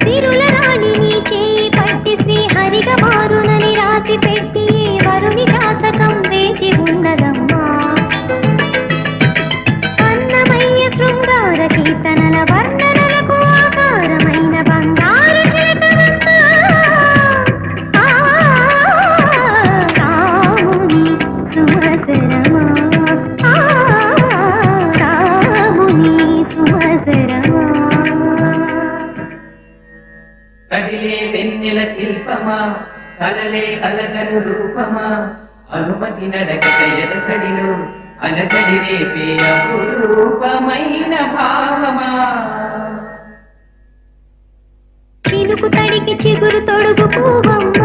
సిరుల రాణి నీ చేయి పట్టి శ్రీహరిగా మారునని రాసి పెట్టి వరుని జాతకం వేచి ఉన్నదమ్మా. అన్నమయ్య శృంగార కీర్తనల వర్ణనలకు ఆకారమైన బంగారు చిలకనమ్మా. రాముని సుమసరమా, రాముని సుమసరమా. కదిలే వెన్నెల శిల్పమా, కలలే అలగను రూపమా, అనుమతి నడకట ఎదసడిలో అలగడి రేపే అపురూపమైన భావమా. చినుకు తడికి చిగురు తొడుగు పూవమ్మ,